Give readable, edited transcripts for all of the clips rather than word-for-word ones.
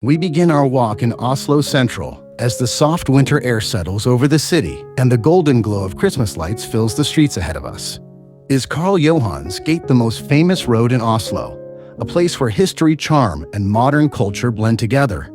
We begin our walk in Oslo Central as the soft winter air settles over the city and the golden glow of Christmas lights fills the streets ahead of us. Is Karl Johans Gate the most famous road in Oslo, a place where history, charm, and modern culture blend together?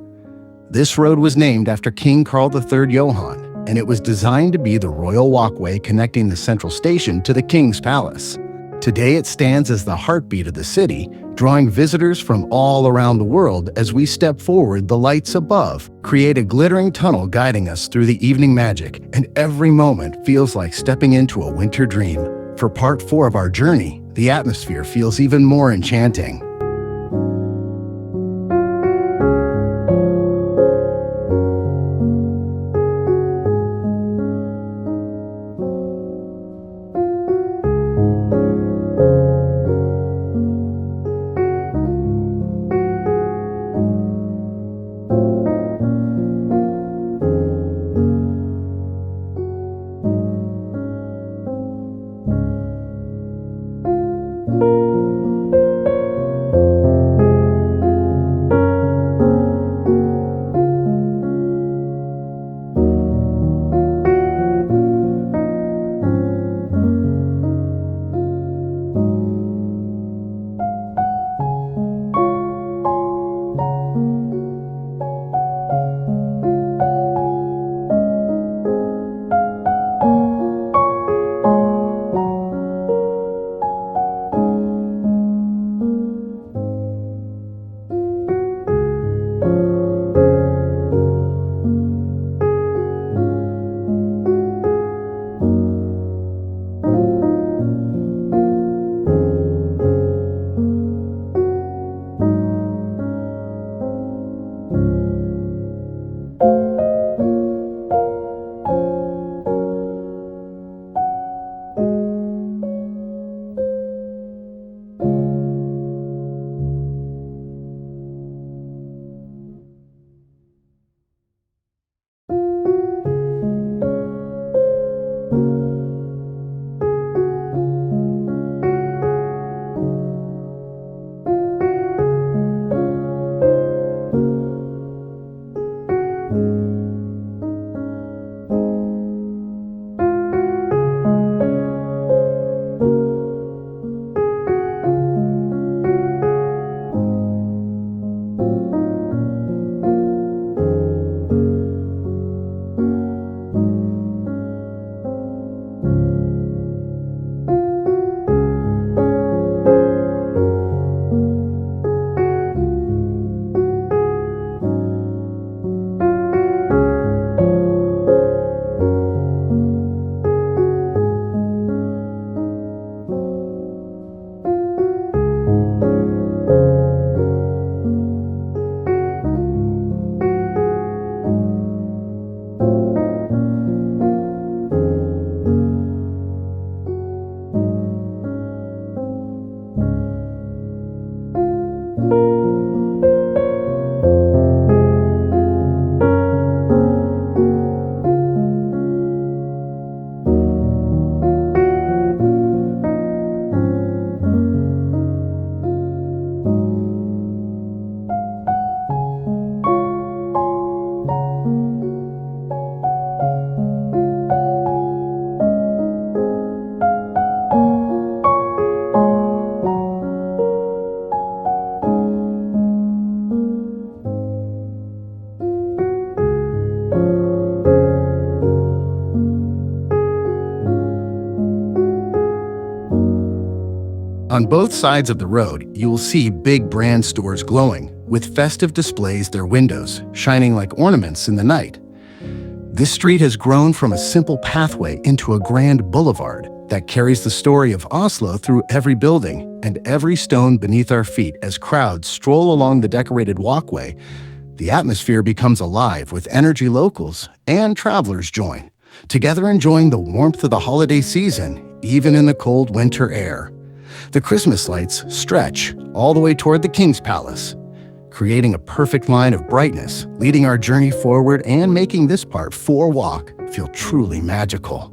This road was named after King Karl III Johan, and it was designed to be the royal walkway connecting the central station to the king's palace. Today it stands as the heartbeat of the city, drawing visitors from all around the world. As we step forward, the lights above create a glittering tunnel guiding us through the evening magic, and every moment feels like stepping into a winter dream. For part 4 of our journey, the atmosphere feels even more enchanting. On both sides of the road, you will see big brand stores glowing, with festive displays their windows, shining like ornaments in the night. This street has grown from a simple pathway into a grand boulevard that carries the story of Oslo through every building and every stone beneath our feet. As crowds stroll along the decorated walkway, the atmosphere becomes alive with energy. Locals and travelers join, together enjoying the warmth of the holiday season, even in the cold winter air. The Christmas lights stretch all the way toward the King's Palace, creating a perfect line of brightness, leading our journey forward and making this part 4 walk feel truly magical.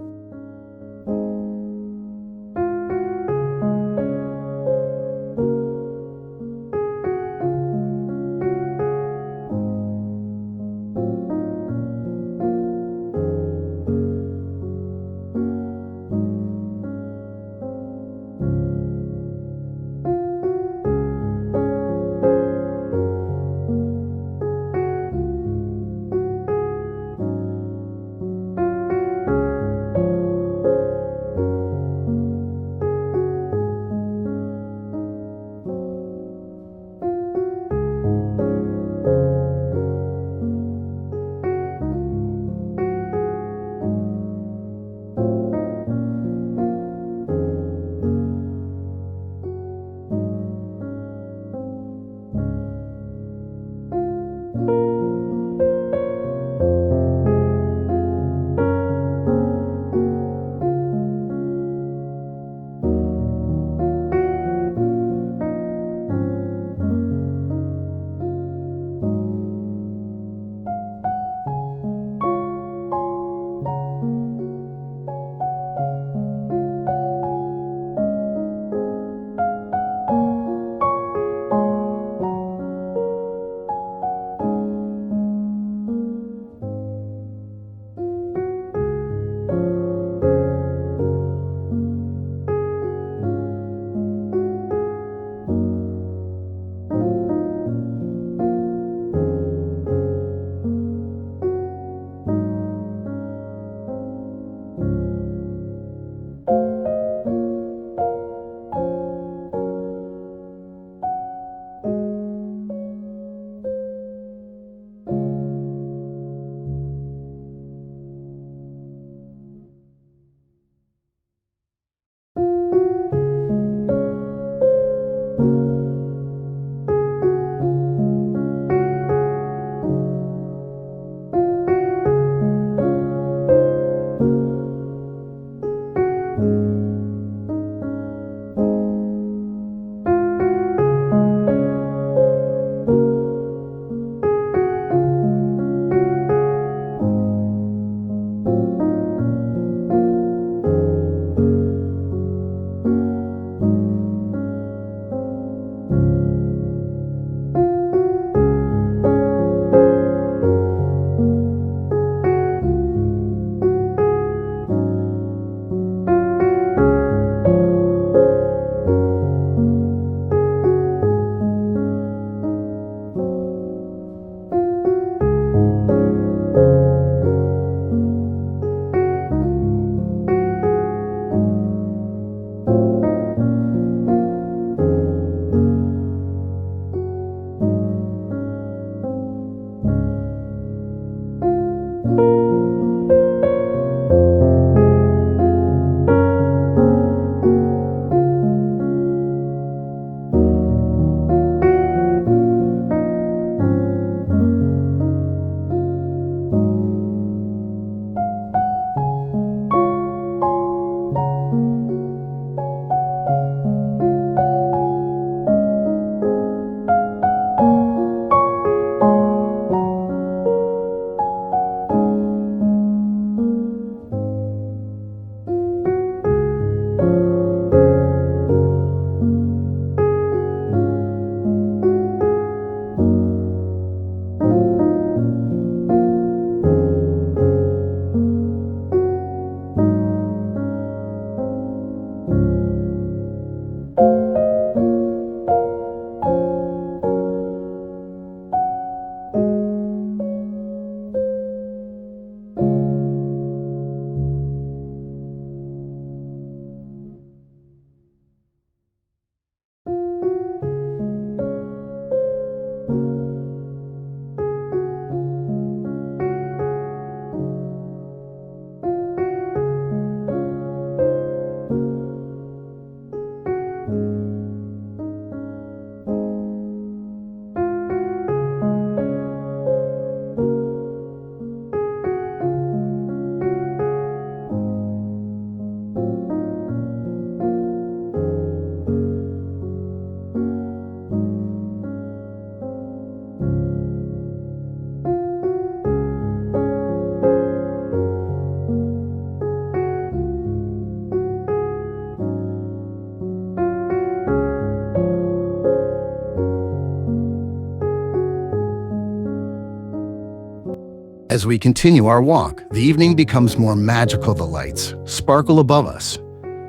As we continue our walk, the evening becomes more magical. The lights sparkle above us,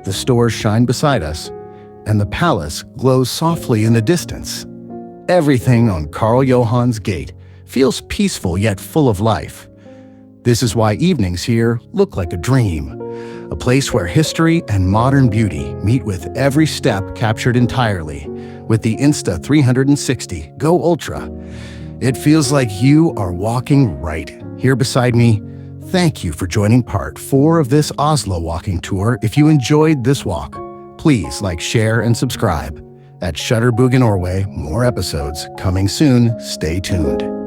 the stores shine beside us, and the palace glows softly in the distance. Everything on Karl Johans Gate feels peaceful yet full of life. This is why evenings here look like a dream, a place where history and modern beauty meet, with every step captured entirely with the Insta360 GO Ultra. It feels like you are walking right here beside me. Thank you for joining part 4 of this Oslo Walking Tour. If you enjoyed this walk, please like, share, and subscribe. At ShutterbuginNorway, more episodes coming soon. Stay tuned.